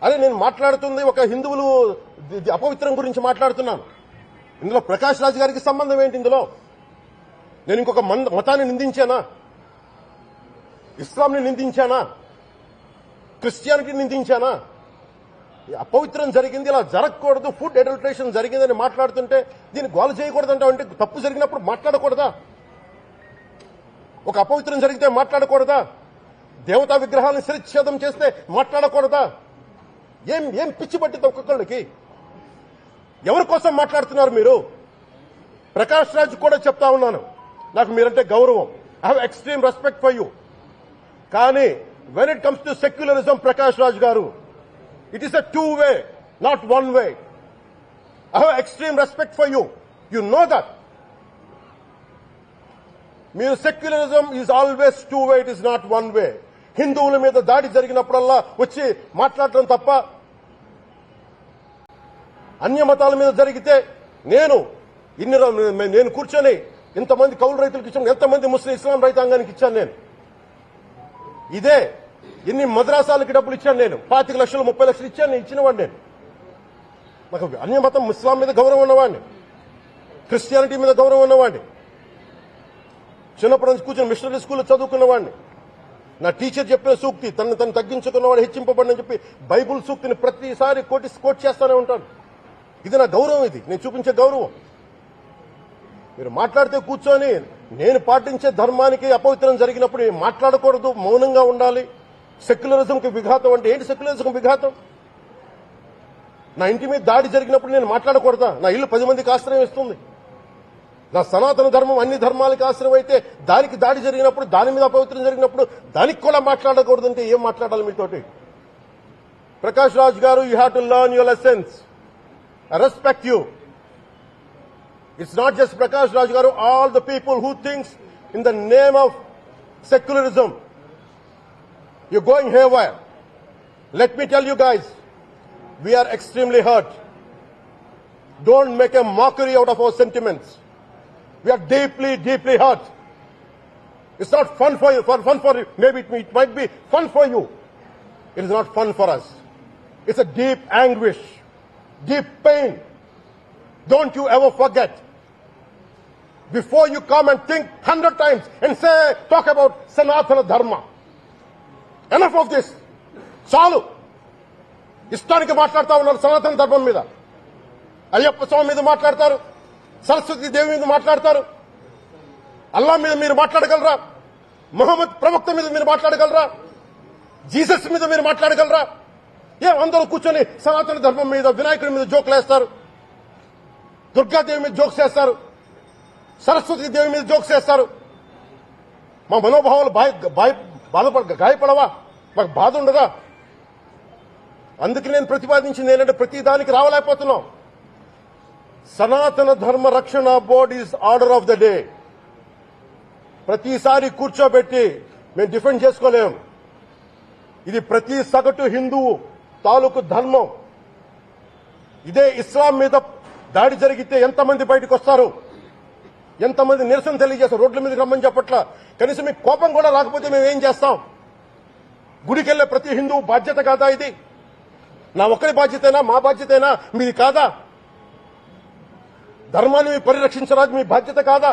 అదే నేను మాట్లాడుతుంది ఒక హిందువులు అపవిత్రం గురించి మాట్లాడుతున్నాను. ఇందులో ప్రకాష్ రాజ్ గారికి సంబంధం ఏంటి? ఇందులో నేను ఇంకొక మతాన్ని నిందించానా? ఇస్లాంని నిందించానా? క్రిస్టియానిటీని నిందించానా? అపవిత్రం జరిగింది, ఇలా జరగకూడదు, ఫుడ్ అడల్టరేషన్ జరిగిందని మాట్లాడుతుంటే దీన్ని గోల చేయకూడదంటే అంటే తప్పు జరిగినప్పుడు మాట్లాడకూడదా? ఒక అపవిత్రం జరిగితే మాట్లాడకూడదా? దేవతా విగ్రహాలను శిరచ్ఛేదం చేస్తే మాట్లాడకూడదా? ఏం పిచ్చి పట్టింది ఒక్కొక్కళ్ళకి? ఎవరి కోసం మాట్లాడుతున్నారు మీరు? ప్రకాష్ రాజ్ కూడా చెప్తా ఉన్నాను, నాకు మీరంటే గౌరవం. I have extreme respect for you. కానీ when it comes to secularism, Prakash Raj garu, it is a two way, not one way. I have extreme respect for you. You know that. మీరు secularism is always two way, it is not one way. హిందువుల మీద దాడి జరిగినప్పుడల్లా వచ్చి మాట్లాడటం తప్ప, అన్య మతాల మీద జరిగితే నేను కూర్చొని ఇంతమంది కౌలు రైతులకు ఇచ్చాను, ఎంతమంది ముస్లిం ఇస్లాం రైతాంగానికి ఇచ్చాను నేను. ఇదే ఎన్ని మద్రాసాలకి డబ్బులు ఇచ్చాను నేను, 25 లక్షలు 30 లక్షలు ఇచ్చాను, నేను ఇచ్చినవాడిని. నేను నాకు అన్య మతం ఇస్లాం మీద గౌరవం ఉన్నవాడిని, క్రిస్టియానిటీ మీద గౌరవం ఉన్నవాడిని. చిన్నప్పటి నుంచి కూర్చొని మిషనరీ స్కూల్లో చదువుకున్నవాడిని. నా టీచర్ చెప్పిన సూక్తి, తను తగ్గించుకున్నవాడు హెచ్చింపబడినని చెప్పి బైబుల్ సూక్తిని ప్రతిసారి కోట్ చేస్తానే ఉంటాను. ఇది నా గౌరవం, ఇది నేను చూపించే గౌరవం. మీరు మాట్లాడితే కూర్చొని నేను పాటించే ధర్మానికి అపవిత్రం జరిగినప్పుడు మాట్లాడకూడదు, మౌనంగా ఉండాలి. సెక్యులరిజంకి విఘాతం అంటే ఏంటి? సెక్యులరిజం విఘాతం? నా ఇంటి మీద దాడి జరిగినప్పుడు నేను మాట్లాడకూడదా? నా ఇల్లు 10 మందికి ఆశ్రయం ఇస్తుంది. నా సనాతన ధర్మం అన్ని ధర్మాలకి ఆశ్రయం అయితే దానికి దాడి జరిగినప్పుడు, దాని మీద అపవిత్రం జరిగినప్పుడు దానికి కూడా మాట్లాడకూడదంటే ఏం మాట్లాడాలి మీతోటి? ప్రకాష్ రాజ్ గారు, you have to learn your lessons. I respect you. It's not just Prakash Raj Garu, all the people who thinks in the name of secularism, you're going haywire. Let me tell you guys, we are extremely hurt. Don't make a mockery out of our sentiments. We are deeply, deeply hurt. It's not fun for you, maybe it might be fun for you. It is not fun for us. It's a deep anguish, deep pain. Don't you ever forget. Before you come and think 100 times and talk about Sanatana Dharma. Enough of this. చాలు. ఇష్టానికి మాట్లాడుతూ ఉన్నారు సనాతన ధర్మం మీద. అయ్యప్ప స్వామి మీద మాట్లాడతారు, సరస్వతి దేవి మీద మాట్లాడతారు. అల్లా మీద మీరు మాట్లాడగలరా? మహమ్మద్ ప్రవక్త మీద మీరు మాట్లాడగలరా? జీసస్ మీద మీరు మాట్లాడగలరా? అందరూ కూర్చొని సనాతన ధర్మం మీద, వినాయకుడి మీద జోకులు వేస్తారు, దుర్గాదేవి మీద జోక్స్ వేస్తారు, సరస్వతి దేవి మీద జోక్స్ వేస్తారు. మా మనోభావాలు గాయపడవా? మాకు బాధ ఉండదా? అందుకే నేను ప్రతిపాదించింది ఏంటంటే ప్రతి దానికి రావలేకపోతున్నాం. సనాతన ధర్మ రక్షణ board is order of the day. ప్రతిసారి కూర్చోబెట్టి మేము డిఫెండ్ చేసుకోలేం. ఇది ప్రతి సగటు హిందువు తాలూకు ధర్మం. ఇదే ఇస్లాం మీద దాడి జరిగితే ఎంతమంది బయటకు వస్తారు, ఎంతమంది నిరసన తెలియజేస్తారు, రోడ్ల మీదకి రమ్మని చెప్పట్ల. కనీసం మీకు కోపం కూడా రాకపోతే మేము ఏం చేస్తాం? గుడికెళ్లే ప్రతి హిందువు బాధ్యత కాదా ఇది? నా ఒక్కరి బాధ్యతేనా? మా బాధ్యతేనా? మీది కాదా? ధర్మాన్ని పరిరక్షించరాదు మీ బాధ్యత కాదా?